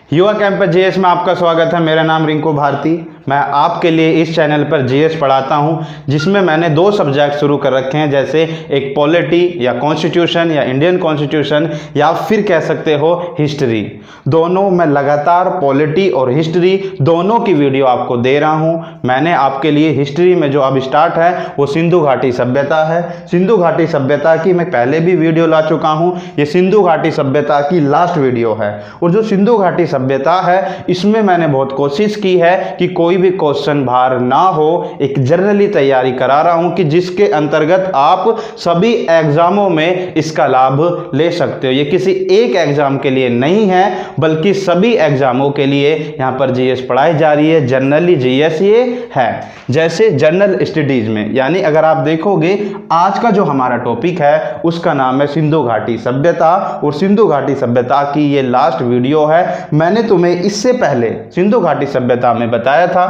युवा कैंप पर जीएस में आपका स्वागत है। मेरा नाम रिंकू भारती। मैं आपके लिए इस चैनल पर जीएस पढ़ाता हूं, जिसमें मैंने 2 सब्जेक्ट शुरू कर रखे हैं, जैसे एक पॉलिटी या कॉन्स्टिट्यूशन या इंडियन कॉन्स्टिट्यूशन, या फिर कह सकते हो हिस्ट्री। दोनों मैं लगातार पॉलिटी और हिस्ट्री दोनों की वीडियो आपको दे रहा हूं। मैंने आपके लिए हिस्ट्री में जो अब स्टार्ट है वो सिंधु घाटी सभ्यता है। सिंधु घाटी सभ्यता की मैं पहले भी वीडियो ला चुका हूं। ये सिंधु घाटी सभ्यता की लास्ट वीडियो है। और जो सिंधु घाटी सभ्यता है, इसमें मैंने बहुत कोशिश की है कि कोई भी क्वेश्चन बाहर ना हो। एक जनरली तैयारी करा रहा हूं कि जिसके अंतर्गत आप सभी एग्जामों में इसका लाभ ले सकते हो। ये किसी एक एग्जाम के लिए नहीं है, बल्कि सभी एग्जामों के लिए यहां पर जीएस पढ़ाई जा रही है। जनरली जीएस ये है, जैसे जनरल स्टडीज में, यानी अगर आप देखोगे आज का जो हमारा टॉपिक है उसका नाम है सिंधु घाटी सभ्यता, और सिंधु घाटी सभ्यता की ये लास्ट वीडियो है। मैंने तुम्हें इससे पहले सिंधु घाटी सभ्यता में बताया था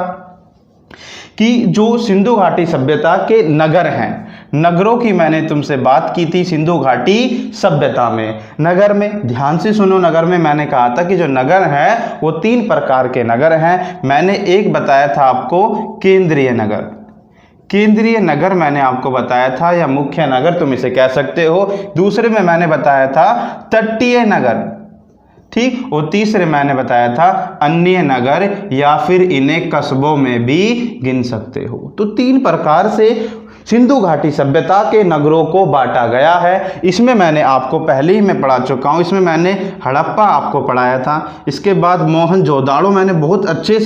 कि जो सिंधु घाटी सभ्यता के नगर हैं, नगरों की मैंने तुमसे बात की थी सिंधु घाटी सभ्यता में। नगर में ध्यान से सुनो, नगर में मैंने कहा था कि जो नगर हैं वो 3 प्रकार के नगर हैं। मैंने एक बताया था आपको केंद्रीय नगर, केंद्रीय नगर मैंने आपको बताया था, या मुख्य नगर तुम इसे कह सकते हो। दूसरे में मैंने बताया था तटीय नगर, ठीक। और तीसरे मैंने बताया था अन्य नगर, या फिर इन्हें कस्बों में भी गिन सकते हो। तो 3 प्रकार से सिंधु घाटी सभ्यता के नगरों को बांटा गया है। इसमें मैंने आपको पहले ही मैं पढ़ा चुका हूं। इसमें मैंने हड़प्पा आपको पढ़ाया था, इसके बाद मोहनजोदाड़ो मैंने बहुत अच्छे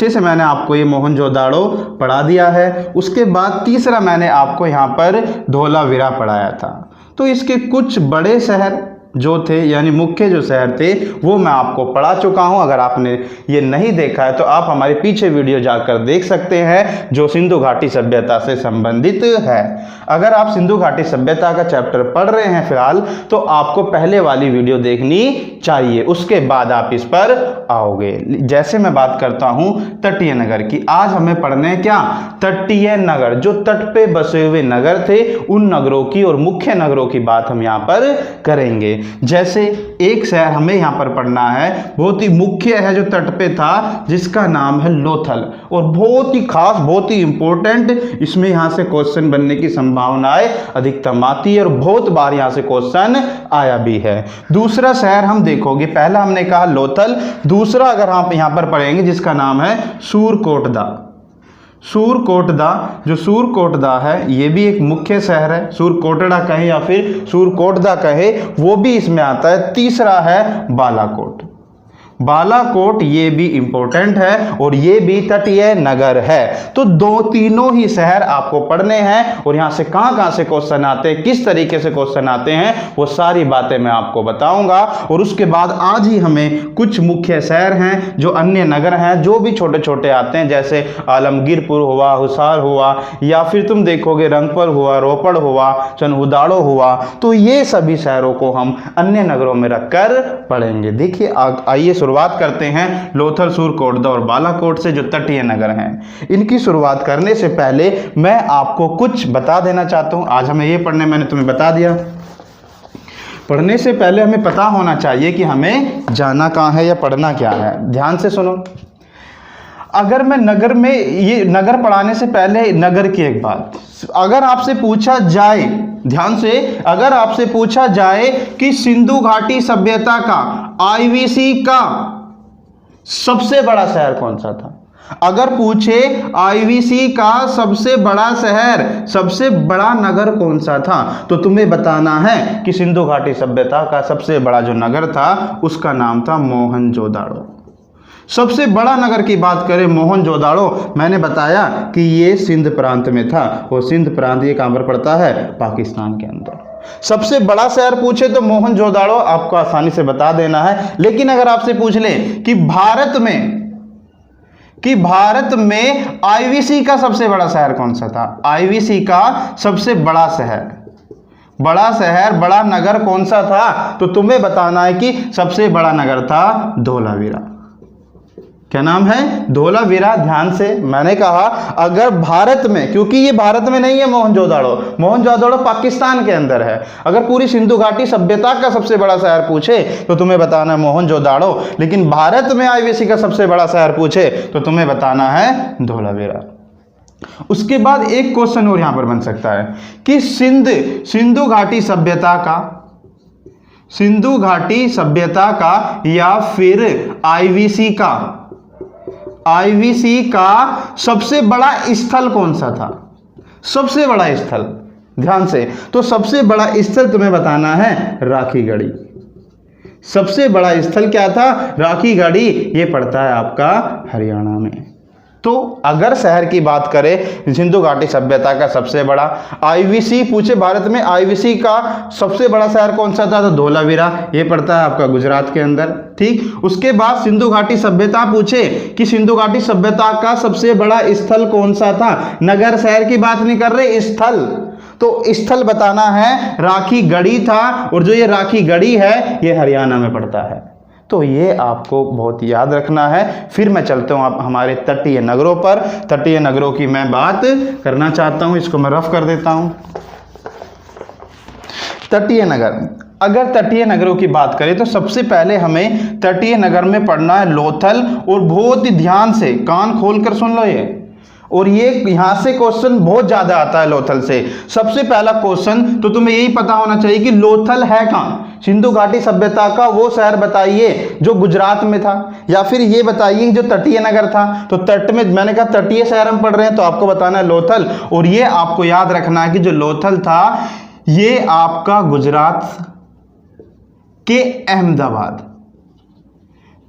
से मैंने आपको ये मोहनजोदाड़ो पढ़ा दिया है। उसके बाद तीसरा मैंने आपको यहाँ पर धोलावीरा पढ़ाया था। तो इसके कुछ बड़े शहर जो थे, यानी मुख्य जो शहर थे, वो मैं आपको पढ़ा चुका हूं। अगर आपने ये नहीं देखा है तो आप हमारे पीछे वीडियो जाकर देख सकते हैं, जो सिंधु घाटी सभ्यता से संबंधित है। अगर आप सिंधु घाटी सभ्यता का चैप्टर पढ़ रहे हैं फिलहाल, तो आपको पहले वाली वीडियो देखनी चाहिए, उसके बाद आप इस पर आओगे। जैसे मैं बात करता हूं तटीय नगर की, आज हमें पढ़ने क्या, तटीय नगर, जो तट पे बसे हुए नगर थे, उन नगरों की और मुख्य नगरों की बात हम यहाँ पर करेंगे। जैसे एक शहर हमें यहां पर पढ़ना है, बहुत ही मुख्य है, जो तट पे था, जिसका नाम है लोथल, और बहुत ही खास, बहुत ही इंपॉर्टेंट। इसमें यहां से क्वेश्चन बनने की संभावनाएं अधिकतम आती है, और बहुत बार यहां से क्वेश्चन आया भी है। दूसरा शहर हम देखोगे, पहला हमने कहा लोथल, दूसरा अगर आप यहां पर पढ़ेंगे जिसका नाम है सूरकोटदा। सूरकोटदा, जो सूरकोटदा है ये भी एक मुख्य शहर है। सूरकोटड़ा कहे या फिर सूरकोटदा कहे, वो भी इसमें आता है। तीसरा है बालाकोट। बालाकोट ये भी इंपॉर्टेंट है, और ये भी तटीय नगर है। तो तीनों ही शहर आपको पढ़ने हैं, और यहां से कहां से क्वेश्चन आते हैं, किस तरीके से क्वेश्चन आते हैं, वो सारी बातें मैं आपको बताऊंगा। और उसके बाद आज ही हमें कुछ मुख्य शहर हैं, जो अन्य नगर हैं, जो भी छोटे छोटे आते हैं, जैसे आलमगीरपुर हुआ, हिसार हुआ, या फिर तुम देखोगे रंगपुर हुआ, रोपड़ हुआ, चनहुदाड़ो हुआ। तो ये सभी शहरों को हम अन्य नगरों में रखकर पढ़ेंगे। देखिए आइए शुरुआत करते हैं लोथल, सूरकोटदा और बालाकोट से, जो तटीय नगर हैं। इनकी शुरुआत करने से पहले मैं आपको कुछ बता देना चाहता हूं। आज हमें ये पढ़ने, मैंने तुम्हें बता दिया। पढ़ने से पहले हमें पता होना चाहिए कि हमें जाना कहां है या पढ़ना क्या है। ध्यान से सुनो, अगर मैं नगर में, ये नगर पढ़ाने से पहले नगर की एक बात, अगर आपसे पूछा जाए, ध्यान से, अगर आपसे पूछा जाए कि सिंधु घाटी सभ्यता का आईवीसी का सबसे बड़ा शहर कौन सा था, अगर पूछे आईवीसी का सबसे बड़ा शहर, सबसे बड़ा नगर कौन सा था, तो तुम्हें बताना है कि सिंधु घाटी सभ्यता का सबसे बड़ा जो नगर था उसका नाम था मोहनजोदाड़ो। सबसे बड़ा नगर की बात करें मोहनजोदाड़ो, मैंने बताया कि ये सिंध प्रांत में था, और सिंध प्रांत ये कहां पर पड़ता है, पाकिस्तान के अंदर। सबसे बड़ा शहर पूछे तो मोहनजोदाड़ो आपको आसानी से बता देना है। लेकिन अगर आपसे पूछ ले कि भारत में आईवीसी का सबसे बड़ा शहर कौन सा था, आईवीसी का सबसे बड़ा शहर, बड़ा नगर कौन सा था, तो तुम्हें बताना है कि सबसे बड़ा नगर था धोलावीरा। क्या नाम है? धोलावीरा। ध्यान से, मैंने कहा अगर भारत में, क्योंकि ये भारत में नहीं है मोहनजोदाड़ो, मोहनजोदाड़ो पाकिस्तान के अंदर है। अगर पूरी सिंधु घाटी सभ्यता का सबसे बड़ा शहर पूछे तो तुम्हें बताना है मोहनजोदाड़ो, लेकिन भारत में आईवीसी का सबसे बड़ा शहर पूछे तो तुम्हें बताना है धोलावीरा। उसके बाद एक क्वेश्चन और यहां पर बन सकता है कि सिंधु घाटी सभ्यता का, सिंधु घाटी सभ्यता का या फिर आईवीसी का सबसे बड़ा स्थल कौन सा था? सबसे बड़ा स्थल, ध्यान से, तो सबसे बड़ा स्थल तुम्हें बताना है राखीगढ़ी। सबसे बड़ा स्थल क्या था? राखीगढ़ी। ये पड़ता है आपका हरियाणा में। तो अगर शहर की बात करें, सिंधु घाटी सभ्यता का सबसे बड़ा, आईवीसी पूछे भारत में, आईवीसी का सबसे बड़ा शहर कौन सा था? तो धोलावीरा। ये पड़ता है आपका गुजरात के अंदर। ठीक, उसके बाद सिंधु घाटी सभ्यता पूछे कि सिंधु घाटी सभ्यता का सबसे बड़ा स्थल कौन सा था? नगर शहर की बात नहीं कर रहे, स्थल। तो स्थल बताना है राखीगढ़ी था, और जो ये राखीगढ़ी है ये हरियाणा में पड़ता है। तो ये आपको बहुत याद रखना है। फिर मैं चलता हूँ आप हमारे तटीय नगरों पर। तटीय नगरों की मैं बात करना चाहता हूँ, इसको मैं रफ कर देता हूँ। तटीय नगर, अगर तटीय नगरों की बात करें तो सबसे पहले हमें तटीय नगर में पढ़ना है लोथल, और बहुत ही ध्यान से कान खोलकर सुन लो ये, और ये यहां से क्वेश्चन बहुत ज्यादा आता है लोथल से। सबसे पहला क्वेश्चन तो तुम्हें यही पता होना चाहिए कि लोथल है कहां? सिंधु घाटी सभ्यता का वो शहर बताइए जो गुजरात में था, या फिर ये बताइए जो तटीय नगर था। तो तट में, मैंने कहा तटीय शहर हम पढ़ रहे हैं तो आपको बताना है लोथल, और ये आपको याद रखना है कि जो लोथल था ये आपका गुजरात के अहमदाबाद,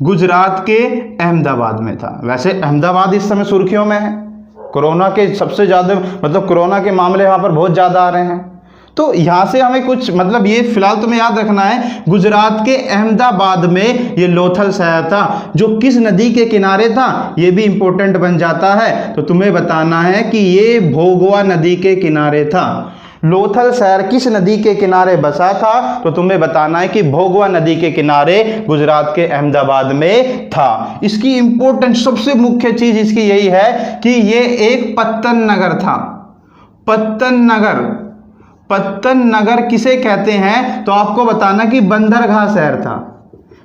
गुजरात के अहमदाबाद में था। वैसे अहमदाबाद इस समय सुर्खियों में है, कोरोना के सबसे ज़्यादा, मतलब कोरोना के मामले वहाँ पर बहुत ज़्यादा आ रहे हैं। तो यहाँ से हमें कुछ, मतलब ये फिलहाल तुम्हें याद रखना है, गुजरात के अहमदाबाद में ये लोथल शहर था। जो किस नदी के किनारे था ये भी इंपॉर्टेंट बन जाता है, तो तुम्हें बताना है कि ये भोगवा नदी के किनारे था। लोथल शहर किस नदी के किनारे बसा था? तो तुम्हें बताना है कि भोगवा नदी के किनारे गुजरात के अहमदाबाद में था। इसकी इंपॉर्टेंट सबसे मुख्य चीज इसकी यही है कि ये एक पत्तन नगर था। पत्तन नगर, पत्तन नगर किसे कहते हैं? तो आपको बताना कि बंदरगाह शहर था।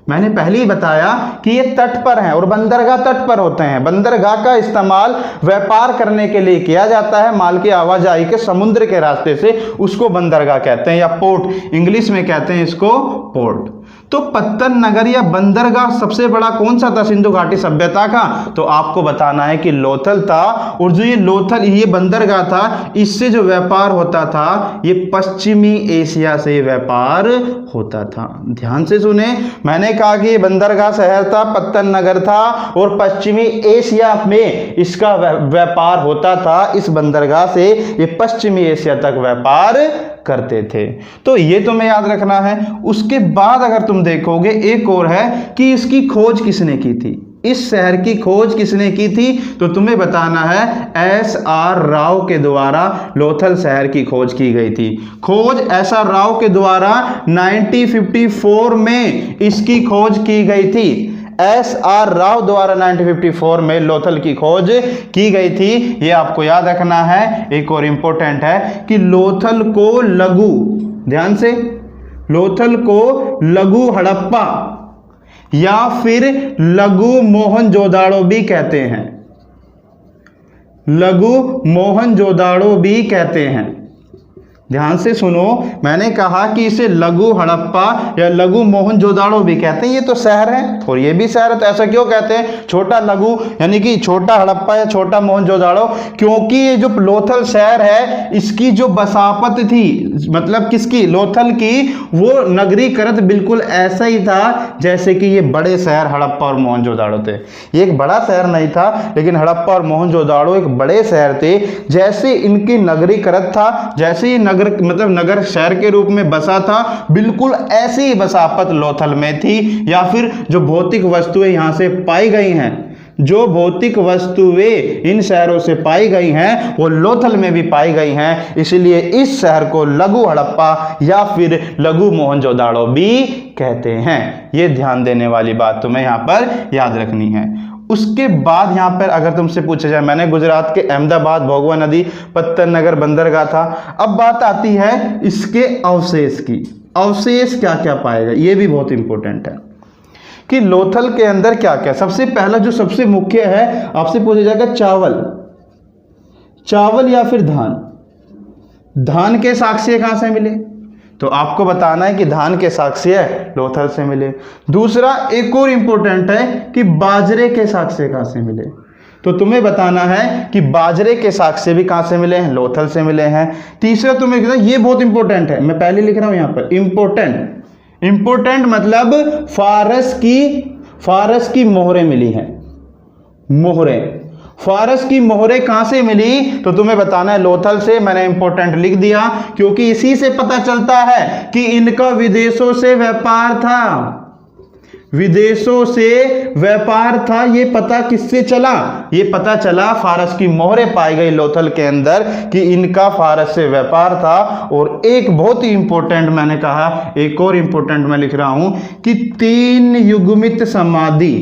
मैंने पहले ही बताया कि ये तट पर हैं और बंदरगाह तट पर होते हैं। बंदरगाह का इस्तेमाल व्यापार करने के लिए किया जाता है, माल की आवाजाही के समुद्र के रास्ते से, उसको बंदरगाह कहते हैं, या पोर्ट, इंग्लिश में कहते हैं इसको पोर्ट। तो पत्तन नगर या बंदरगाह सबसे बड़ा कौन सा था सिंधु घाटी सभ्यता का? तो आपको बताना है कि लोथल था। और जो ये लोथल, ये बंदरगाह था, इससे जो व्यापार होता था ये पश्चिमी एशिया से व्यापार होता था। ध्यान से सुने, मैंने कहा कि ये बंदरगाह शहर था, पत्तन नगर था, और पश्चिमी एशिया में इसका व्यापार होता था। इस बंदरगाह से ये पश्चिमी एशिया तक व्यापार करते थे। तो ये तुम्हें याद रखना है। उसके बाद अगर तुम देखोगे एक और है कि इसकी खोज किसने की थी, इस शहर की खोज किसने की थी? तो तुम्हें बताना है एस.आर. राव के द्वारा लोथल शहर की खोज की गई थी। खोज एस.आर. राव के द्वारा 1954 में इसकी खोज की गई थी। एस.आर. राव द्वारा 1954 में लोथल की खोज की गई थी। ये आपको याद रखना है। एक और इंपॉर्टेंट है कि लोथल को लघु, ध्यान से, लोथल को लघु हड़प्पा या फिर लघु मोहनजोदाड़ो भी कहते हैं। लघु मोहनजोदाड़ो भी कहते हैं। ध्यान से सुनो, मैंने कहा कि इसे लघु हड़प्पा या लघु मोहनजोदाड़ो भी कहते हैं। ये तो शहर है और ये भी शहर है, तो ऐसा क्यों कहते हैं? छोटा लघु यानी कि छोटा हड़प्पा या छोटा मोहनजोदाड़ो, क्योंकि ये जो लोथल शहर है इसकी जो बसापत थी, मतलब किसकी? लोथल की, वो नगरीकृत बिल्कुल ऐसा ही था जैसे कि ये बड़े शहर हड़प्पा और मोहनजोदाड़ो थे। ये एक बड़ा शहर नहीं था, लेकिन हड़प्पा और मोहनजोदाड़ो एक बड़े शहर थे। जैसे इनकी नगरीकृत था, जैसे ये मतलब नगर शहर के रूप में बसा था, बिल्कुल ऐसी ही बसापत लोथल में थी। या फिर जो भौतिक वस्तुएं यहां से पाई गई हैं, जो भौतिक वस्तुएं इन शहरों से पाई गई हैं वो लोथल में भी पाई गई हैं। इसलिए इस शहर को लघु हड़प्पा या फिर लघु मोहनजोदाड़ो भी कहते हैं। ये ध्यान देने वाली बात तुम्हें यहां पर याद रखनी है। उसके बाद यहाँ पर अगर तुमसे पूछा जाए, मैंने गुजरात के अहमदाबाद, भोगवा नदी, पत्तर नगर, बंदरगाह था। अब बात आती है इसके अवशेष की। अवशेष क्या क्या पाएगा, ये भी बहुत इंपॉर्टेंट है कि लोथल के अंदर क्या क्या। सबसे पहला जो सबसे मुख्य है, आपसे पूछा जाएगा चावल, चावल या फिर धान। धान के साक्ष्य कहां से मिले, तो आपको बताना है कि धान के साक्ष्य लोथल से मिले। दूसरा एक और इंपॉर्टेंट है कि बाजरे के साक्ष्य कहां से मिले, तो तुम्हें बताना है कि बाजरे के साक्ष्य भी कहां से मिले हैं, लोथल से मिले हैं। तीसरा तुम्हें कहना, ये बहुत इंपॉर्टेंट है, मैं पहले लिख रहा हूं यहां पर इंपॉर्टेंट। इंपॉर्टेंट मतलब फारस की मोहरें मिली हैं। मोहरें, फारस की मोहरें कहां से मिली, तो तुम्हें बताना है लोथल से। मैंने इंपॉर्टेंट लिख दिया क्योंकि इसी से पता चलता है कि इनका विदेशों से व्यापार था। विदेशों से व्यापार था, ये पता किससे चला, ये पता चला फारस की मोहरें पाई गई लोथल के अंदर कि इनका फारस से व्यापार था। और एक बहुत ही इंपॉर्टेंट मैंने कहा, एक और इंपॉर्टेंट मैं लिख रहा हूं कि 3 युग्मित समाधि,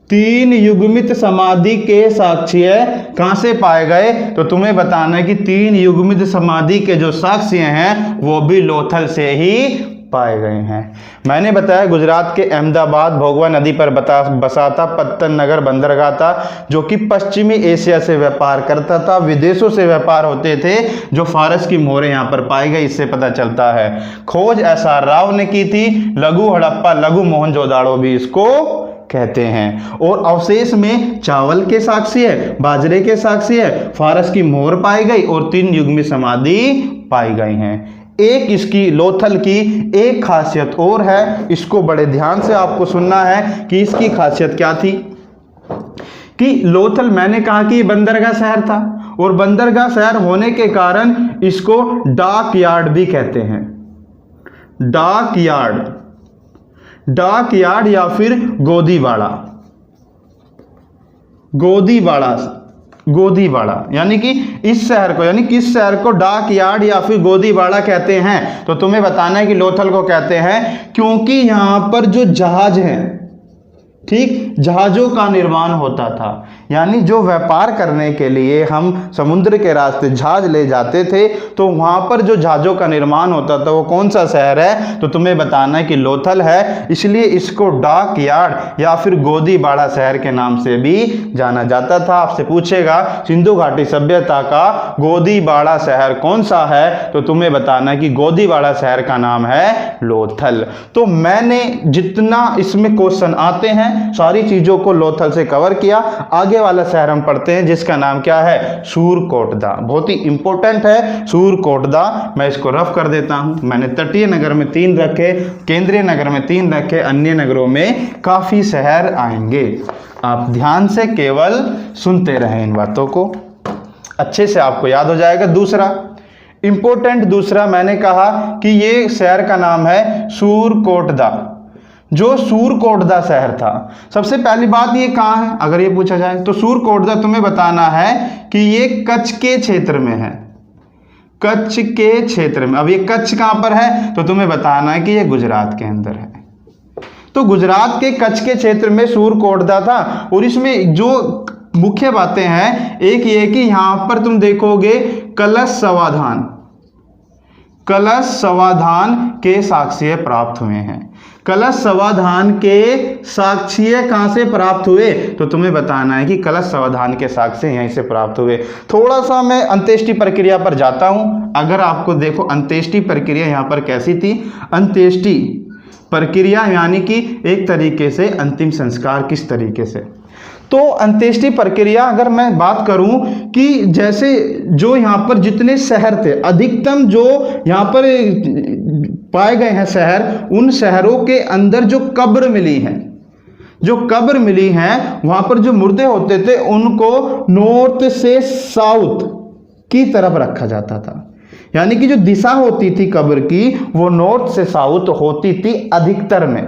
3 युग्मित समाधि के साक्ष्य कहां से पाए गए, तो तुम्हें बताना है कि 3 युग्मित समाधि के जो साक्ष्य हैं वो भी लोथल से ही पाए गए हैं। मैंने बताया गुजरात के अहमदाबाद, भोगवा नदी पर बसा था, पत्तर नगर बंदरगाह था, जो कि पश्चिमी एशिया से व्यापार करता था। विदेशों से व्यापार होते थे, जो फारस की मोहरें यहाँ पर पाई गई, इससे पता चलता है। खोज SR राव ने की थी, लघु हड़प्पा, लघु मोहनजोदाड़ो भी इसको कहते हैं। और अवशेष में चावल के साक्ष्य है, बाजरे के साक्ष्य है, फारस की मोहर पाई गई और 3 युग्मित समाधि पाई गई हैं। एक इसकी लोथल की एक खासियत और है, इसको बड़े ध्यान से आपको सुनना है कि इसकी खासियत क्या थी। कि लोथल, मैंने कहा कि बंदरगाह शहर था और बंदरगाह शहर होने के कारण इसको डाक यार्ड भी कहते हैं। डाक यार्ड, डाक यार्ड या फिर गोदीबाड़ा, गोदीबाड़ा, गोदीबाड़ा, यानी कि इस शहर को, यानी किस शहर को डाक यार्ड या फिर गोदीबाड़ा कहते हैं, तो तुम्हें बताना है कि लोथल को कहते हैं क्योंकि यहां पर जो जहाज हैं, ठीक, जहाजों का निर्माण होता था। यानी जो व्यापार करने के लिए हम समुद्र के रास्ते जहाज ले जाते थे, तो वहां पर जो जहाजों का निर्माण होता था वो कौन सा शहर है, तो तुम्हें बताना है कि लोथल है। इसलिए इसको डाक यार्ड या फिर गोदीबाड़ा शहर के नाम से भी जाना जाता था। आपसे पूछेगा सिंधु घाटी सभ्यता का गोदीबाड़ा शहर कौन सा है, तो तुम्हें बताना है कि गोदीबाड़ा शहर का नाम है लोथल। तो मैंने जितना इसमें क्वेश्चन आते हैं सारी चीजों को लोथल से कवर किया। आगे वाला शहर हम पढ़ते हैं जिसका नाम क्या है, सूरकोटदा। बहुत ही इंपॉर्टेंट है सूरकोटदा। मैं इसको रफ कर देता हूं। मैंने तटीय नगर में 3 रखे, केंद्रीय नगर में 3 रखे, अन्य नगरों में काफी शहर आएंगे। आप ध्यान से केवल सुनते रहें इन बातों को, अच्छे से आपको याद हो जाएगा। दूसरा इंपॉर्टेंट, दूसरा मैंने कहा कि ये शहर का नाम है सूरकोटदा, जो सूरकोटदा शहर था। सबसे पहली बात ये कहाँ है अगर ये पूछा जाए, तो सूरकोटदा तुम्हें बताना है कि ये कच्छ के क्षेत्र में है, कच्छ के क्षेत्र में। अब ये कच्छ कहाँ पर है, तो तुम्हें बताना है कि ये गुजरात के अंदर है। तो गुजरात के कच्छ के क्षेत्र में सूरकोटदा था। और इसमें जो मुख्य बातें हैं, एक ये कि यहां पर तुम देखोगे कलश समाधान, कलश समाधान के साक्ष्य प्राप्त हुए हैं। कलश समाधान के साक्ष्य कहां से प्राप्त हुए, तो तुम्हें बताना है कि कलश समाधान के साक्ष्य यहीं से प्राप्त हुए। थोड़ा सा मैं अंत्येष्टि प्रक्रिया पर जाता हूं। अगर आपको देखो अंत्येष्टि प्रक्रिया यहां पर कैसी थी, अंत्येष्टि प्रक्रिया यानी कि एक तरीके से अंतिम संस्कार किस तरीके से। तो अंत्येष्टि प्रक्रिया अगर मैं बात करूं कि जैसे जो यहाँ पर जितने शहर थे, अधिकतम जो यहाँ पर पाए गए हैं शहर, उन शहरों के अंदर जो कब्र मिली हैं, जो कब्र मिली हैं, वहां पर जो मुर्दे होते थे उनको नॉर्थ से साउथ की तरफ रखा जाता था। यानी कि जो दिशा होती थी कब्र की वो नॉर्थ से साउथ होती थी अधिकतर में।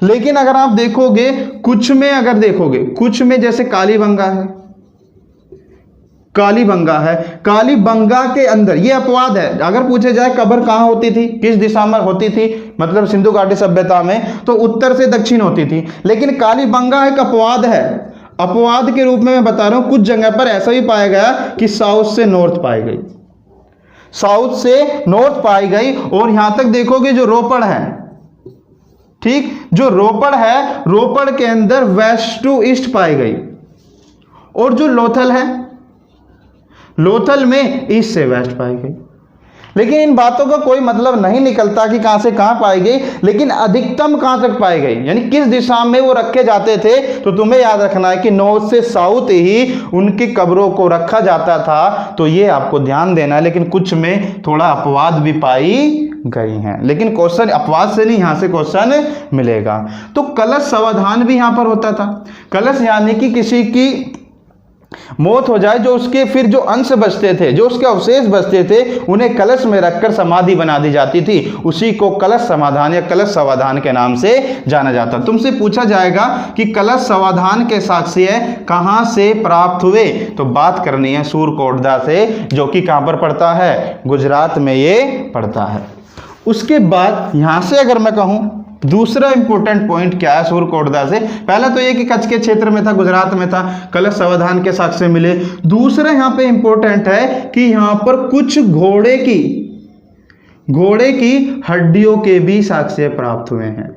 लेकिन अगर आप देखोगे कुछ में, अगर देखोगे कुछ में जैसे कालीबंगा है, कालीबंगा है। कालीबंगा के अंदर ये अपवाद है, अगर पूछे जाए कब्र कहाँ होती थी, किस दिशा में होती थी, मतलब सिंधु घाटी सभ्यता में, तो उत्तर से दक्षिण होती थी। लेकिन कालीबंगा एक अपवाद है। अपवाद के रूप में मैं बता रहा हूं, कुछ जगह पर ऐसा भी पाया गया कि साउथ से नॉर्थ पाई गई, साउथ से नॉर्थ पाई गई। और यहां तक देखोगे जो रोपड़ है, ठीक, जो रोपड़ है, रोपड़ के अंदर वेस्ट टू ईस्ट पाई गई। और जो लोथल है, लोथल में ईस्ट से वेस्ट पाई गई। लेकिन इन बातों का कोई मतलब नहीं निकलता कि कहां से कहां पाई गई, लेकिन अधिकतम कहां तक पाई गई, यानी किस दिशा में वो रखे जाते थे। तो तुम्हें याद रखना है कि नॉर्थ से साउथ ही उनकी कब्रों को रखा जाता था, तो ये आपको ध्यान देना है। लेकिन कुछ में थोड़ा अपवाद भी पाई गई हैं, लेकिन क्वेश्चन अपवाद से नहीं, यहां से क्वेश्चन मिलेगा। तो कलश समाधान भी यहां पर होता था। कलश यानी कि किसी की मौत हो जाए, जो उसके फिर जो अंश बचते थे, जो उसके अवशेष बचते थे, उन्हें कलश में रखकर समाधि बना दी जाती थी। उसी को कलश समाधान या कलश समाधान के नाम से जाना जाता। तुमसे पूछा जाएगा कि कलश समाधान के साक्ष्य कहां से प्राप्त हुए, तो बात करनी है सूरकोटदा से, जो कि कहां पर पड़ता है, गुजरात में ये पड़ता है। उसके बाद यहां से अगर मैं कहूं दूसरा इंपॉर्टेंट पॉइंट क्या है सूरकोटदा से, पहला तो ये कि कच्छ के क्षेत्र में था, गुजरात में था, कलश समाधान के साक्ष्य मिले। दूसरा यहां पे इंपॉर्टेंट है कि यहां पर कुछ घोड़े की हड्डियों के भी साक्ष्य प्राप्त हुए हैं,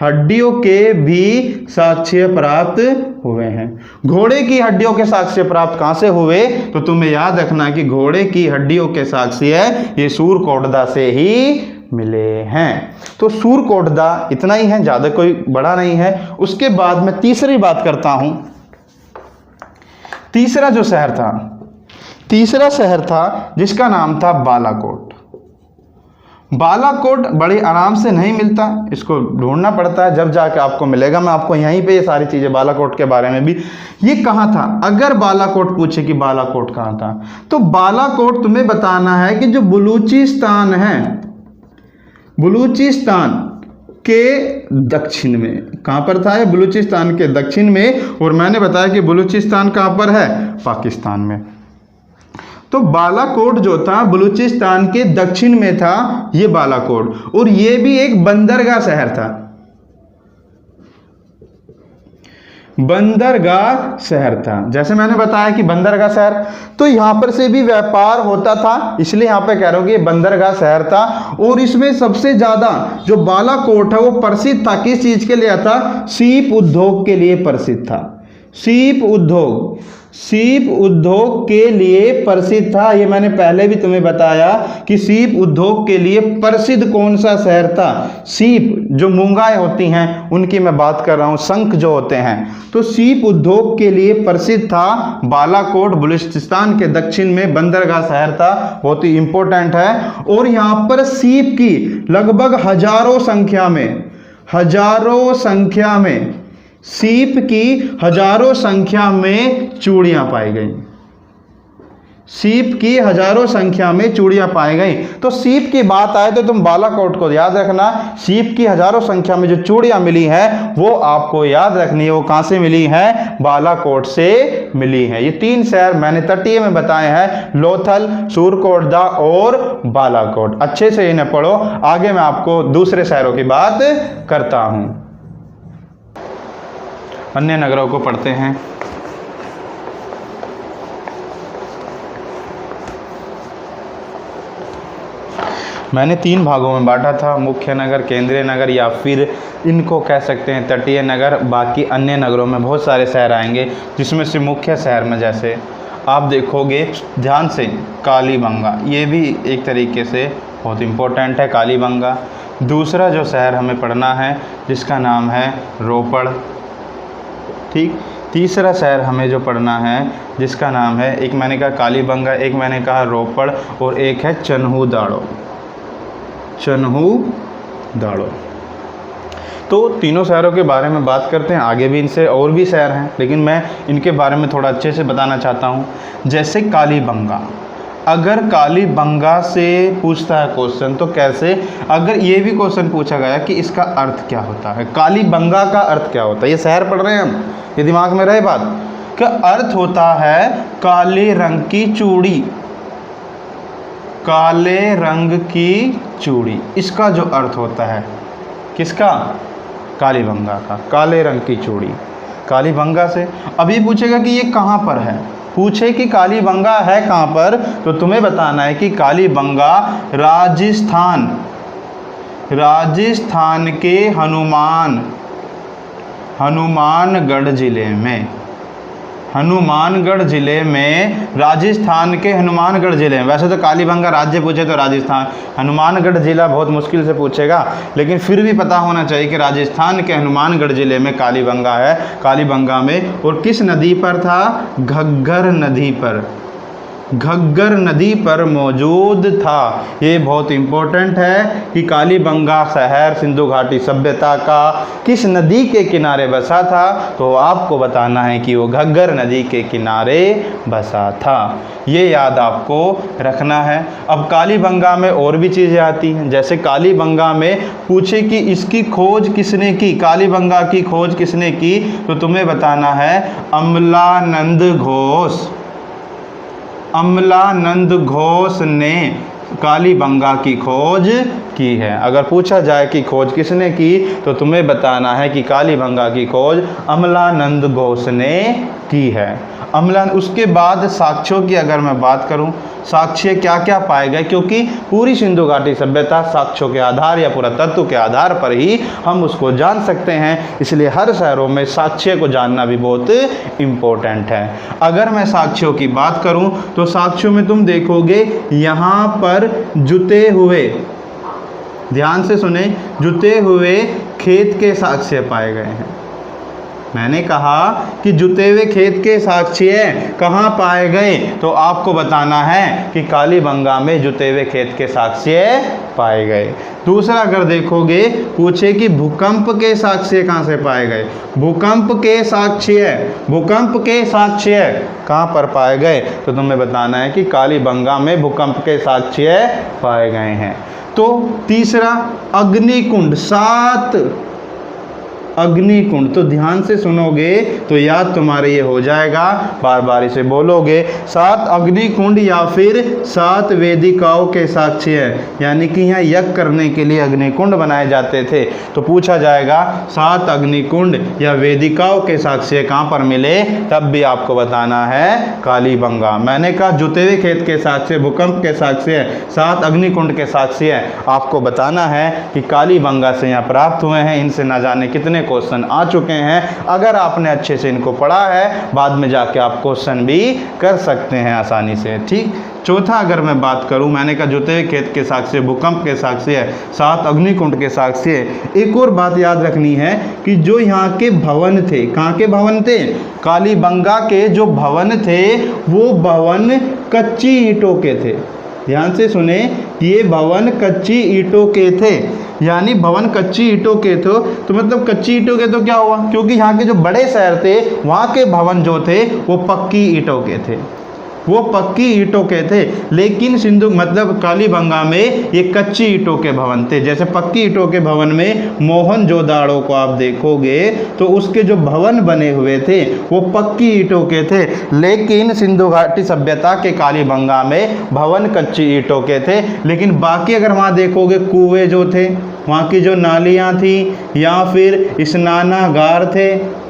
हड्डियों के भी साक्ष्य प्राप्त हुए हैं। घोड़े की हड्डियों के साक्ष्य प्राप्त कहां से हुए, तो तुम्हें याद रखना कि घोड़े की हड्डियों के साक्ष्य ये सूरकोटदा से ही मिले हैं। तो सूरकोटदा इतना ही है, ज्यादा कोई बड़ा नहीं है। उसके बाद मैं तीसरी बात करता हूं। तीसरा जो शहर था, तीसरा शहर था जिसका नाम था बालाकोट। बालाकोट बड़े आराम से नहीं मिलता, इसको ढूंढना पड़ता है, जब जाके आपको मिलेगा। मैं आपको यहीं पे ये सारी चीजें बालाकोट के बारे में भी, ये कहाँ था, अगर बालाकोट पूछे कि बालाकोट कहाँ था, तो बालाकोट तुम्हें बताना है कि जो बलूचिस्तान है, बलूचिस्तान के दक्षिण में, कहां पर था ये, बलूचिस्तान के दक्षिण में। और मैंने बताया कि बलूचिस्तान कहां पर है, पाकिस्तान में। तो बालाकोट जो था बलूचिस्तान के दक्षिण में था ये बालाकोट, और ये भी एक बंदरगाह शहर था, बंदरगाह शहर था। जैसे मैंने बताया कि बंदरगाह शहर, तो यहां पर से भी व्यापार होता था, इसलिए यहां पे कह रहा हूं कि ये बंदरगाह शहर था। और इसमें सबसे ज्यादा जो बालाकोट है वो प्रसिद्ध था, किस चीज के लिए था, सीप उद्योग के लिए प्रसिद्ध था। सीप उद्योग, सीप उद्योग के लिए प्रसिद्ध था। ये मैंने पहले भी तुम्हें बताया कि सीप उद्योग के लिए प्रसिद्ध कौन सा शहर था, सीप जो मूंगाएं होती हैं उनकी मैं बात कर रहा हूं, शंख जो होते हैं, तो सीप उद्योग के लिए प्रसिद्ध था बालाकोट। बलूचिस्तान के दक्षिण में बंदरगाह शहर था, बहुत ही इंपॉर्टेंट है। और यहां पर सीप की लगभग हजारों संख्या में सीप की हजारों संख्या में चूड़ियां पाई गई, सीप की हजारों संख्या में चूड़ियां पाई गई। तो सीप की बात आए तो तुम बालाकोट को याद रखना, सीप की हजारों संख्या में जो चूड़ियां मिली हैं वो आपको याद रखनी है, वो कहां से मिली हैं, बालाकोट से मिली हैं। ये तीन शहर मैंने तटीय में बताए हैं, लोथल, सूरकोटदा और बालाकोट। अच्छे से इन्हें पढ़ो, आगे मैं आपको दूसरे शहरों की बात करता हूं। अन्य नगरों को पढ़ते हैं। मैंने 3 भागों में बांटा था, मुख्य नगर, केंद्रीय नगर, या फिर इनको कह सकते हैं तटीय नगर। बाकी अन्य नगरों में बहुत सारे शहर आएंगे, जिसमें से मुख्य शहर में जैसे आप देखोगे ध्यान से कालीबंगा, ये भी एक तरीके से बहुत इम्पोर्टेंट है, कालीबंगा। दूसरा जो शहर हमें पढ़ना है जिसका नाम है रोपड़, ठीक। तीसरा शहर हमें जो पढ़ना है जिसका नाम है, एक मैंने कहा कालीबंगा, एक मैंने कहा रोपड़, और एक है चन्हूदाड़ो, चन्हूदाड़ो। तो तीनों शहरों के बारे में बात करते हैं, आगे भी इनसे और भी शहर हैं, लेकिन मैं इनके बारे में थोड़ा अच्छे से बताना चाहता हूँ। जैसे कालीबंगा, अगर कालीबंगा से पूछता है क्वेश्चन तो कैसे, अगर ये भी क्वेश्चन पूछा गया कि इसका अर्थ क्या होता है, कालीबंगा का अर्थ क्या होता है, ये शहर पढ़ रहे हैं हम, ये दिमाग में रहे बात। का अर्थ होता है काले रंग की चूड़ी, काले रंग की चूड़ी, इसका जो अर्थ होता है, किसका? कालीबंगा का, काले रंग की चूड़ी, कालीबंगा से। अब ये पूछेगा कि ये कहाँ पर है, पूछे कि कालीबंगा है कहाँ पर, तो तुम्हें बताना है कि कालीबंगा राजस्थान, राजस्थान के हनुमानगढ़ जिले में, हनुमानगढ़ जिले में, राजस्थान के हनुमानगढ़ जिले में। वैसे तो कालीबंगा राज्य पूछे तो राजस्थान, हनुमानगढ़ जिला बहुत मुश्किल से पूछेगा, लेकिन फिर भी पता होना चाहिए कि राजस्थान के हनुमानगढ़ जिले में कालीबंगा है। कालीबंगा में, और किस नदी पर था? घग्गर नदी पर, घग्गर नदी पर मौजूद था। ये बहुत इम्पोर्टेंट है कि कालीबंगा शहर सिंधु घाटी सभ्यता का किस नदी के किनारे बसा था, तो आपको बताना है कि वो घग्गर नदी के किनारे बसा था। ये याद आपको रखना है। अब कालीबंगा में और भी चीज़ें आती हैं, जैसे कालीबंगा में पूछे कि इसकी खोज किसने की, कालीबंगा की खोज किसने की, तो तुम्हें बताना है अमलानंद घोष, अमलानंद घोष ने कालीबंगा की खोज की है। अगर पूछा जाए कि खोज किसने की, तो तुम्हें बताना है कि कालीबंगा की खोज अमलानंद घोष ने की है। उसके बाद साक्ष्यों की अगर मैं बात करूं, साक्ष्य क्या क्या पाए गए, क्योंकि पूरी सिंधु घाटी सभ्यता साक्ष्यों के आधार या पुरातत्व के आधार पर ही हम उसको जान सकते हैं, इसलिए हर शहरों में साक्ष्य को जानना भी बहुत इम्पोर्टेंट है। अगर मैं साक्ष्यों की बात करूं, तो साक्ष्यों में तुम देखोगे यहाँ पर जुते हुए, ध्यान से सुने, जुते हुए खेत के साक्ष्य पाए गए हैं। मैंने कहा कि जुते हुए खेत के साक्ष्य कहाँ पाए गए, तो आपको बताना है कि कालीबंगा में जुते हुए खेत के साक्ष्य पाए गए। दूसरा अगर देखोगे, पूछे कि भूकंप के साक्ष्य कहाँ से पाए गए, भूकंप के साक्ष्य, भूकंप के साक्ष्य कहाँ पर पाए गए, तो तुम्हें बताना है कि कालीबंगा में भूकंप के साक्ष्य पाए गए हैं। तो तीसरा अग्निकुंड, 7 अग्निकुंड, तो ध्यान से सुनोगे तो याद तुम्हारे ये हो जाएगा, बार बार इसे बोलोगे। 7 अग्निकुंड या फिर 7 वेदिकाओं के साक्ष्य है, यानी कि यहाँ यज्ञ करने के लिए अग्निकुंड बनाए जाते थे, तो पूछा जाएगा 7 अग्निकुंड या वेदिकाओं के साक्ष्य कहाँ पर मिले, तब भी आपको बताना है कालीबंगा। मैंने कहा जुते हुए खेत के साक्ष्य, भूकंप के साक्ष्य, 7 अग्निकुंड के साक्ष्य आपको बताना है कि कालीबंगा से यहाँ प्राप्त हुए हैं। इनसे ना जाने कितने क्वेश्चन आ चुके हैं, अगर आपने अच्छे से इनको पढ़ा है, बाद में जाके आप क्वेश्चन भी कर सकते हैं आसानी से। ठीक। चौथा अगर मैं बात करूं, मैंने कहा जुते हुए खेत के साक्ष्य, भूकंप के साक्ष्य, 7 अग्निकुंड के साक्ष्य। एक और बात याद रखनी है कि जो यहाँ के भवन थे, कहाँ के भवन थे, कालीबंगा के जो भवन थे वो भवन कच्ची ईंटों के थे। ध्यान से सुने, ये भवन कच्ची ईंटों के थे, यानी भवन कच्ची ईंटों के थे, तो मतलब कच्ची ईंटों के तो क्या हुआ, क्योंकि यहाँ के जो बड़े शहर थे वहाँ के भवन जो थे वो पक्की ईंटों के थे, वो पक्की ईंटों के थे। लेकिन सिंधु मतलब कालीबंगा में ये कच्ची ईंटों के भवन थे। जैसे पक्की ईंटों के भवन में मोहनजोदाड़ो को आप देखोगे तो उसके जो भवन बने हुए थे वो पक्की ईंटों के थे, लेकिन सिंधु घाटी सभ्यता के कालीबंगा में भवन कच्ची ईंटों के थे। लेकिन बाकी अगर वहाँ देखोगे कुएं जो थे, वहाँ की जो नालियाँ थी या फिर स्नानागार थे,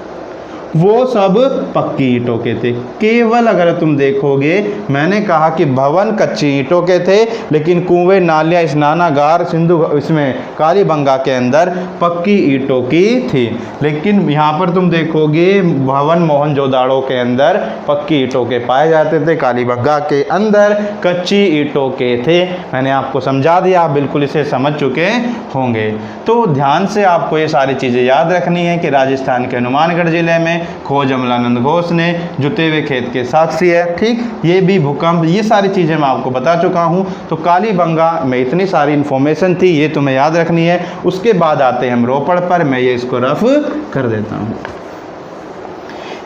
वो सब पक्की ईंटों के थे। केवल अगर तुम देखोगे, मैंने कहा कि भवन कच्ची ईंटों के थे, लेकिन कुएं, नालियाँ, स्नानागार सिंधु इसमें कालीबंगा के अंदर पक्की ईंटों की थी। लेकिन यहाँ पर तुम देखोगे भवन मोहनजोदाड़ो के अंदर पक्की ईंटों के पाए जाते थे, कालीबंगा के अंदर कच्ची ईंटों के थे। मैंने आपको समझा दिया, आप बिल्कुल इसे समझ चुके होंगे। तो ध्यान से आपको ये सारी चीज़ें याद रखनी है कि राजस्थान के हनुमानगढ़ जिले में खोज अमलानंद घोष ने, जुते हुए खेत के साक्ष्य है। ठीक, ये भी भूकंप, ये सारी चीज़ें मैं आपको बता चुका हूँ। तो कालीबंगा में इतनी सारी इन्फॉर्मेशन थी, ये तुम्हें याद रखनी है। उसके बाद आते हैं हम रोपड़ पर, मैं ये इसको रफ कर देता हूँ।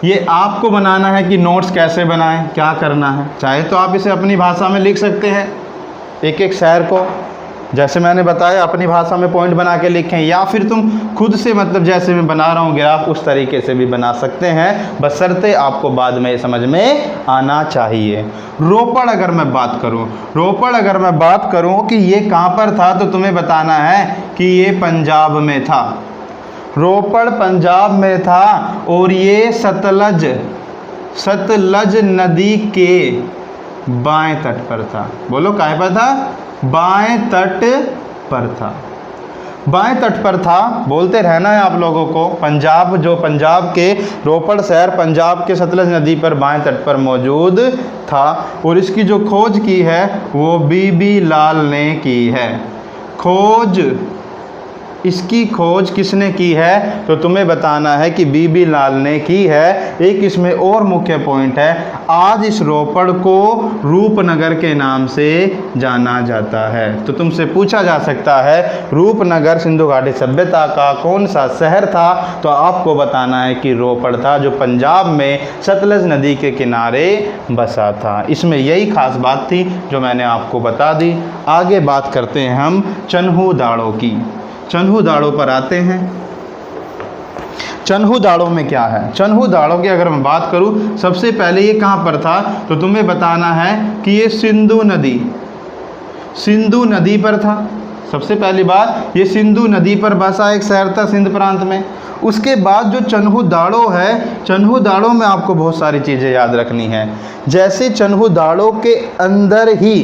ये आपको बनाना है कि नोट्स कैसे बनाएं, क्या करना है। चाहे तो आप इसे अपनी भाषा में लिख सकते हैं, एक एक शहर को जैसे मैंने बताया अपनी भाषा में पॉइंट बना के लिखें, या फिर तुम खुद से मतलब जैसे मैं बना रहा हूँ ग्राफ उस तरीके से भी बना सकते हैं, बशर्ते आपको बाद में समझ में आना चाहिए। रोपड़ अगर मैं बात करूँ कि ये कहाँ पर था, तो तुम्हें बताना है कि ये पंजाब में था। रोपड़ पंजाब में था और ये सतलज नदी के बाएं तट पर था। बोलो कहाँ पर था? बाएं तट पर था। बाएं तट पर था, बोलते रहना है आप लोगों को। पंजाब के रोपड़ शहर पंजाब के सतलज नदी पर बाएं तट पर मौजूद था। और इसकी जो खोज की है वो बीबी लाल ने की है। इसकी खोज किसने की है, तो तुम्हें बताना है कि बीबी लाल ने की है। एक इसमें और मुख्य पॉइंट है, आज इस रोपड़ को रूपनगर के नाम से जाना जाता है। तो तुमसे पूछा जा सकता है रूपनगर सिंधु घाटी सभ्यता का कौन सा शहर था, तो आपको बताना है कि रोपड़ था, जो पंजाब में सतलज नदी के किनारे बसा था। इसमें यही खास बात थी जो मैंने आपको बता दी। आगे बात करते हैं हम चन्हू दाड़ों की। चन्हू दाड़ों पर आते हैं। चन्हू दाड़ों में क्या है? चन्हू दाड़ों की अगर मैं बात करूं, सबसे पहले ये कहां पर था, तो तुम्हें बताना है कि ये सिंधु नदी पर था। सबसे पहली बात, ये सिंधु नदी पर बसा एक शहर था सिंध प्रांत में। उसके बाद जो चन्हू दाड़ों है, चन्हू दाड़ों में आपको बहुत सारी चीज़ें याद रखनी है। जैसे चन्हू दाड़ों के अंदर ही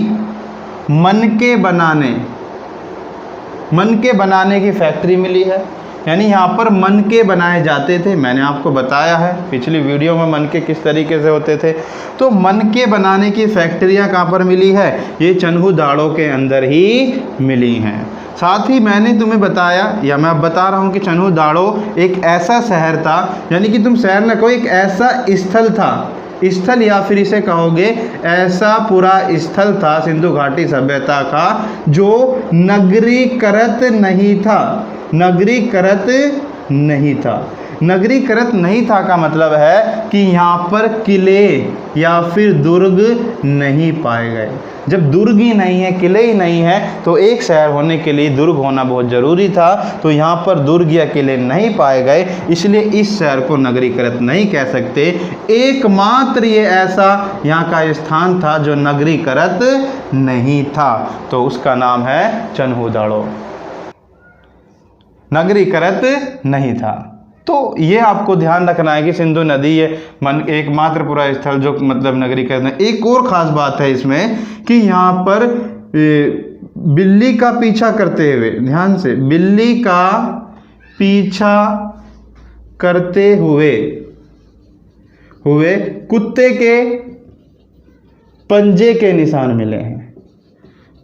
मनके बनाने की फैक्ट्री मिली है, यानी यहाँ पर मनके बनाए जाते थे। मैंने आपको बताया है पिछली वीडियो में मनके किस तरीके से होते थे। तो मनके बनाने की फैक्ट्रियाँ कहाँ पर मिली है? ये चन्हू दाड़ों के अंदर ही मिली हैं। साथ ही मैंने तुम्हें बताया, या मैं अब बता रहा हूँ कि चन्हू दाड़ों एक ऐसा शहर था, यानी कि तुम शहर न कहो, एक ऐसा स्थल था, स्थल या फिर इसे कहोगे ऐसा पूरा स्थल था सिंधु घाटी सभ्यता का जो नगरीकृत नहीं था का मतलब है कि यहाँ पर किले या फिर दुर्ग नहीं पाए गए। जब दुर्ग ही नहीं है, किले ही नहीं है, तो एक शहर होने के लिए दुर्ग होना बहुत ज़रूरी था। तो यहाँ पर दुर्ग या किले नहीं पाए गए, इसलिए इस शहर को नगरीकृत नहीं कह सकते। एकमात्र ये ऐसा यहाँ का स्थान था जो नगरीकृत नहीं था, तो उसका नाम है चन्हू दाड़ों। नगरीकृत नहीं था। तो ये आपको ध्यान रखना है कि सिंधु नदी ये एकमात्र पूरा स्थल जो मतलब नगरीकरण है। एक और ख़ास बात है इसमें कि यहाँ पर बिल्ली का पीछा करते हुए, ध्यान से, बिल्ली का पीछा करते हुए कुत्ते के पंजे के निशान मिले हैं।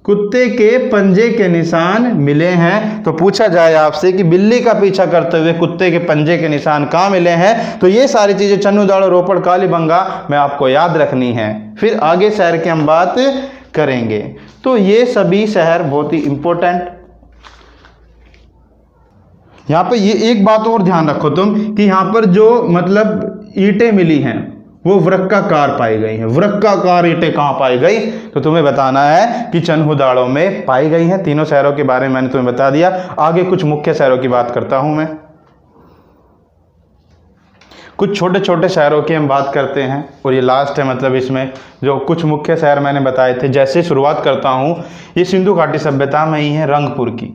कुत्ते के पंजे के निशान मिले हैं। तो पूछा जाए आपसे कि बिल्ली का पीछा करते हुए कुत्ते के पंजे के निशान कहाँ मिले हैं, तो ये सारी चीज़ें चन्हू दाड़ों, रोपड़, कालीबंगा में आपको याद रखनी है। फिर आगे शहर की हम बात करेंगे। तो ये सभी शहर बहुत ही इम्पोर्टेंट। यहाँ पे ये एक बात और ध्यान रखो तुम कि यहाँ पर जो मतलब ईंटें मिली हैं वो वृक्काकार पाई गई हैं। वृक्काकार ईंटें कहाँ पाई गई, तो तुम्हें बताना है कि चन्हू दाड़ों में पाई गई हैं। तीनों शहरों के बारे में मैंने तुम्हें बता दिया। आगे कुछ मुख्य शहरों की बात करता हूं मैं। कुछ छोटे छोटे शहरों की हम बात करते हैं और ये लास्ट है, मतलब इसमें जो कुछ मुख्य शहर मैंने बताए थे। जैसे शुरुआत करता हूँ, ये सिंधु घाटी सभ्यता में ही है रंगपुर की।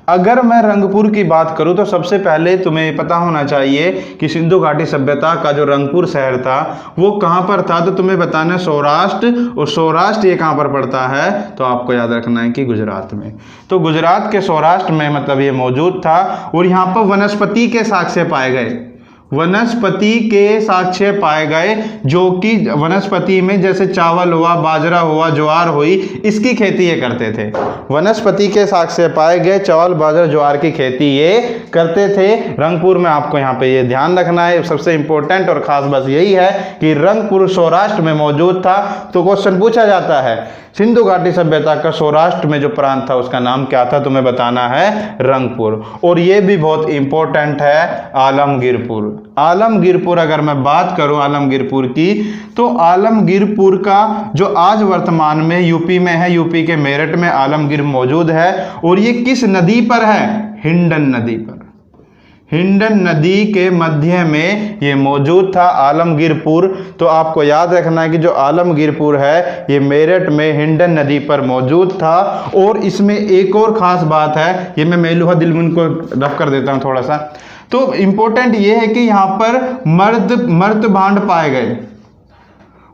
अगर मैं रंगपुर की बात करूं तो सबसे पहले तुम्हें पता होना चाहिए कि सिंधु घाटी सभ्यता का जो रंगपुर शहर था वो कहां पर था, तो तुम्हें बताना है सौराष्ट्र। और सौराष्ट्र ये कहां पर पड़ता है, तो आपको याद रखना है कि गुजरात में। तो गुजरात के सौराष्ट्र में मतलब ये मौजूद था। और यहाँ पर वनस्पति के साक्ष्य पाए गए, वनस्पति के साक्ष्य पाए गए, जो कि वनस्पति में जैसे चावल हुआ, बाजरा हुआ, ज्वार हुई, इसकी खेती ये करते थे। वनस्पति के साक्ष्य पाए गए, चावल, बाजरा, ज्वार की खेती ये करते थे रंगपुर में। आपको यहाँ पे ये ध्यान रखना है। सबसे इंपॉर्टेंट और खास बात यही है कि रंगपुर सौराष्ट्र में मौजूद था। तो क्वेश्चन पूछा जाता है सिंधु घाटी सभ्यता का सौराष्ट्र में जो प्रांत था उसका नाम क्या था, तुम्हें बताना है रंगपुर। और ये भी बहुत इंपॉर्टेंट है, आलमगीरपुर। आलमगीरपुर, अगर मैं बात करूं आलमगीरपुर की, तो आलमगीरपुर का जो आज वर्तमान में यूपी में है, यूपी के मेरठ में आलमगीर मौजूद है। और ये किस नदी पर है? हिंडन नदी पर। हिंडन नदी के मध्य में ये मौजूद था आलमगीरपुर। तो आपको याद रखना है कि जो आलमगीरपुर है ये मेरठ में हिंडन नदी पर मौजूद था। और इसमें एक और ख़ास बात है, ये मैं मेलुहा दिलमुन को रफ कर देता हूँ थोड़ा सा। तो इम्पोर्टेंट ये है कि यहाँ पर मर्द भांड पाए गए।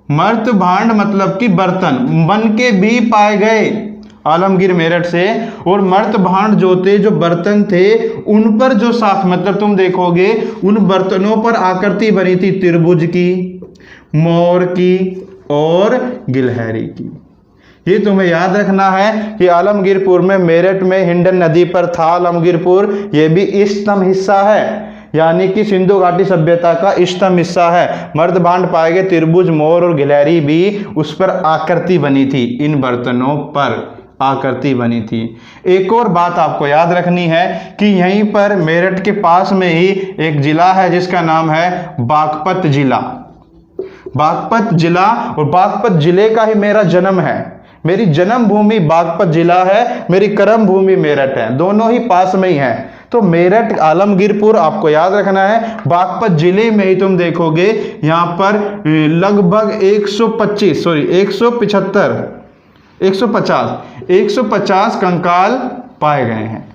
मर्द भांड मतलब कि बर्तन बन के भी पाए गए आलमगीर मेरठ से। और मर्द भांड जो थे, जो बर्तन थे, उन पर जो साख मतलब तुम देखोगे उन बर्तनों पर आकृति बनी थी त्रिभुज की, मोर की और गिलहरी की। ये तुम्हें याद रखना है कि आलमगीरपुर में, मेरठ में हिंडन नदी पर था आलमगीरपुर। ये भी इष्टतम हिस्सा है, यानी कि सिंधु घाटी सभ्यता का इष्टतम हिस्सा है। मर्द भांड पाए गए, त्रिभुज, मोर और गिलहरी भी उस पर आकृति बनी थी, इन बर्तनों पर आकृति बनी थी। एक और बात आपको याद रखनी है कि यहीं पर मेरठ के पास में ही एक जिला है जिसका नाम है बागपत जिला। बागपत जिला, और बागपत जिले का ही मेरा जन्म है। मेरी जन्मभूमि बागपत जिला है, मेरी कर्म भूमि मेरठ है, दोनों ही पास में ही है। तो मेरठ आलमगीरपुर आपको याद रखना है। बागपत जिले में ही तुम देखोगे यहाँ पर लगभग 150 कंकाल पाए गए हैं।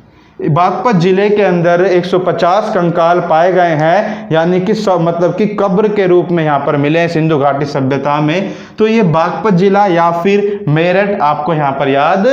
बागपत जिले के अंदर 150 कंकाल पाए गए हैं, यानी कि मतलब कि कब्र के रूप में यहाँ पर मिले हैं सिंधु घाटी सभ्यता में। तो ये बागपत जिला या फिर मेरठ आपको यहाँ पर याद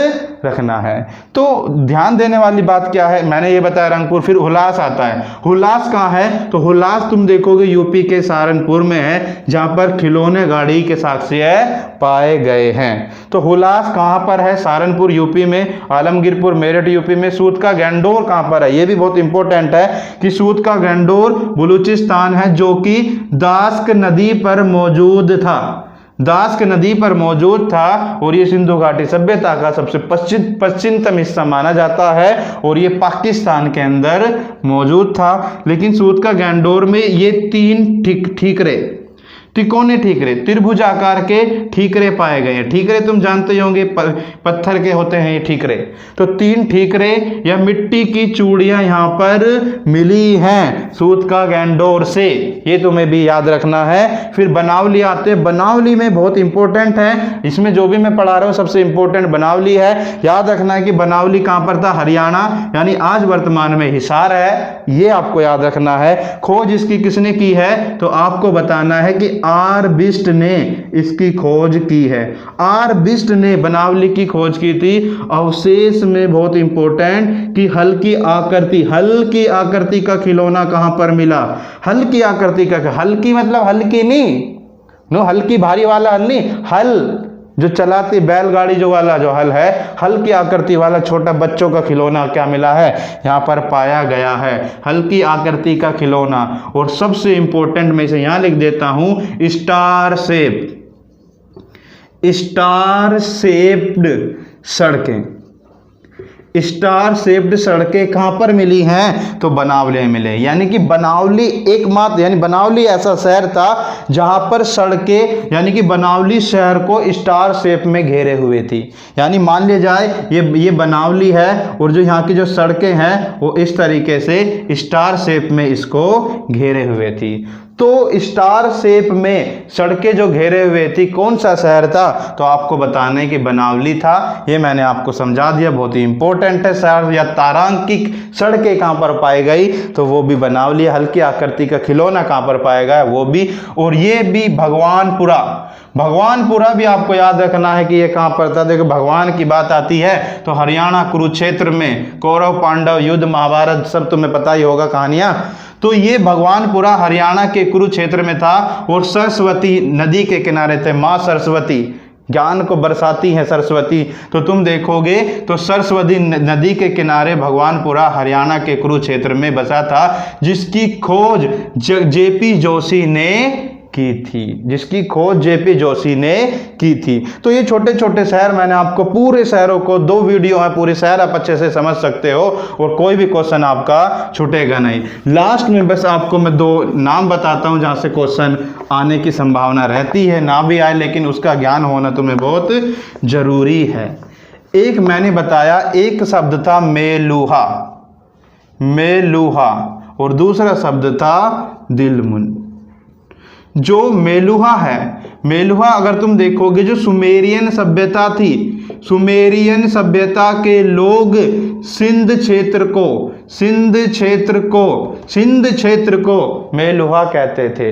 रखना है। तो ध्यान देने वाली बात क्या है, मैंने ये बताया रंगपुर। फिर हुलास आता है। हुलास कहाँ है? तो हुलास तुम देखोगे यूपी के सहारनपुर में है, जहाँ पर खिलौने गाड़ी के साक्ष्य पाए गए हैं। तो हुलास कहाँ पर है? सहारनपुर यूपी में, आलमगीरपुर मेरठ यूपी में। सूत का गंडोर कहाँ पर है? ये भी बहुत इंपॉर्टेंट है कि सूत का गंडोर बलूचिस्तान है, जो कि दास्क नदी पर मौजूद था। दास्क नदी पर मौजूद था और ये सिंधु घाटी सभ्यता का सबसे पश्चिमतम हिस्सा माना जाता है और ये पाकिस्तान के अंदर मौजूद था। लेकिन सूत का गंडोर में ये 3 ठीकरे, तिकोने ठीकरे, त्रिभुज आकार के ठीकरे पाए गए हैं। ठीकरे तुम जानते होंगे, पत्थर के होते हैं ये ठीकरे। तो 3 ठीकरे या मिट्टी की चूड़ियां यहाँ पर मिली हैं सूत का गंडोर से, ये तुम्हें भी याद रखना है। फिर बनावली आते हैं। बनावली में बहुत इंपॉर्टेंट है, इसमें जो भी मैं पढ़ा रहा हूँ सबसे इंपॉर्टेंट बनावली है। याद रखना है कि बनावली कहाँ पर था? हरियाणा, यानी आज वर्तमान में हिसार है, ये आपको याद रखना है। खोज इसकी किसने की है? तो आपको बताना है कि आर बिस्ट ने इसकी खोज की है। आर बिस्ट ने बनावली की खोज की थी। अवशेष में बहुत इंपॉर्टेंट कि हल्की आकृति का खिलौना कहां पर मिला? हल्की आकृति का, हल्की मतलब हल्की नहीं, नो हल्की भारी वाला हल नहीं, हल जो चलाती बैलगाड़ी जो वाला जो हल है, हल्की आकृति वाला छोटा बच्चों का खिलौना क्या मिला है? यहाँ पर पाया गया है, हल्की आकृति का खिलौना। और सबसे इंपॉर्टेंट मैं इसे यहाँ लिख देता हूं, स्टार शेप्ड सड़कें। स्टार शेप्ड सड़कें कहाँ पर मिली हैं? तो बनावली में मिले। यानी कि बनावली एकमात्र, यानी बनावली ऐसा शहर था जहाँ पर सड़कें, यानी कि बनावली शहर को स्टार शेप में घेरे हुए थी। यानी मान लिया जाए ये बनावली है और जो यहाँ की जो सड़कें हैं वो इस तरीके से स्टार शेप में इसको घेरे हुए थी। तो स्टार शेप में सड़कें जो घेरे हुए थी, कौन सा शहर था? तो आपको बताने की बनावली था। ये मैंने आपको समझा दिया, बहुत ही इंपॉर्टेंट है। शहर या तारांकिक सड़कें कहाँ पर पाई गई? तो वो भी बनावली। हल्की आकृति का खिलौना कहाँ पर पाया गया? वो भी। और ये भी भगवानपुरा भी आपको याद रखना है कि ये कहाँ पर था। देखो भगवान की बात आती है तो हरियाणा कुरुक्षेत्र में कौरव पांडव युद्ध, महाभारत सब तुम्हें पता ही होगा कहानियां। तो ये भगवानपुरा हरियाणा के कुरुक्षेत्र में था और सरस्वती नदी के किनारे थे। माँ सरस्वती ज्ञान को बरसाती है सरस्वती। तो तुम देखोगे तो सरस्वती नदी के किनारे भगवानपुरा हरियाणा के कुरुक्षेत्र में बसा था, जिसकी खोज जेपी जोशी ने की थी, जिसकी खोज जेपी जोशी ने की थी। तो ये छोटे छोटे शहर मैंने आपको, पूरे शहरों को, 2 वीडियो है, पूरे शहर आप अच्छे से समझ सकते हो और कोई भी क्वेश्चन आपका छूटेगा नहीं। लास्ट में बस आपको मैं 2 नाम बताता हूं जहां से क्वेश्चन आने की संभावना रहती है, ना भी आए लेकिन उसका ज्ञान होना तुम्हें बहुत जरूरी है। एक मैंने बताया, एक शब्द था मेलुहा, मेलुहा, और दूसरा शब्द था दिलमुन। जो मेलुहा है, मेलुहा अगर तुम देखोगे जो सुमेरियन सभ्यता थी, सुमेरियन सभ्यता के लोग सिंध क्षेत्र को, सिंध क्षेत्र को मेलुहा कहते थे।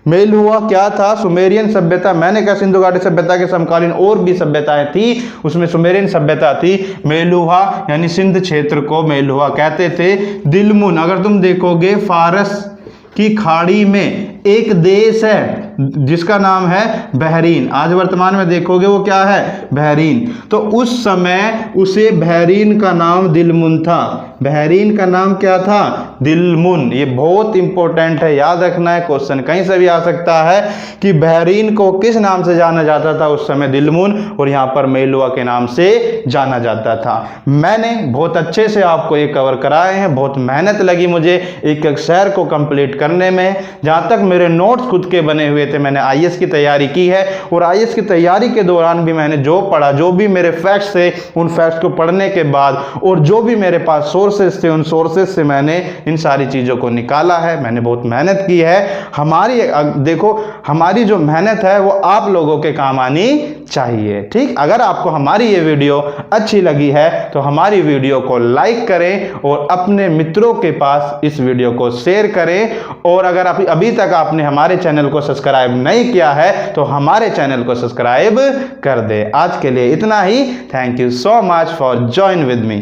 मेलुहा क्या था? सुमेरियन सभ्यता। मैंने कहा सिंधु घाटी सभ्यता के समकालीन और भी सभ्यताएं थी, उसमें सुमेरियन सभ्यता थी। मेलुहा यानी सिंध क्षेत्र को मेलुहा कहते थे। दिलमुन अगर तुम देखोगे फारस की खाड़ी में एक देश है जिसका नाम है बहरीन, आज वर्तमान में देखोगे वो क्या है? बहरीन। तो उस समय उसे बहरीन का नाम दिलमुन था। बहरीन का नाम क्या था? दिलमुन। ये बहुत इंपॉर्टेंट है, याद रखना है, क्वेश्चन कहीं से भी आ सकता है कि बहरीन को किस नाम से जाना जाता था उस समय? दिलमुन, और यहाँ पर मेलुहा के नाम से जाना जाता था। मैंने बहुत अच्छे से आपको ये कवर कराए हैं, बहुत मेहनत लगी मुझे एक एक शहर को कंप्लीट करने में। जहाँ तक मेरे नोट्स खुद के बने हुए थे, मैंने आईएएस की तैयारी की है और आईएएस की तैयारी के दौरान भी मैंने जो पढ़ा, जो भी मेरे फैक्ट्स थे, उन फैक्ट्स को पढ़ने के बाद और जो भी मेरे पास सोर्सेस थे, उन सोर्सेस से मैंने इन सारी चीज़ों को निकाला है। मैंने बहुत मेहनत की है। हमारी देखो, हमारी जो मेहनत है वो आप लोगों के काम आनी चाहिए। ठीक, अगर आपको हमारी ये वीडियो अच्छी लगी है तो हमारी वीडियो को लाइक करें और अपने मित्रों के पास इस वीडियो को शेयर करें। और अगर अभी तक आपने हमारे चैनल को सब्सक्राइब नहीं किया है तो हमारे चैनल को सब्सक्राइब कर दे। आज के लिए इतना ही। Thank you so much for join with me.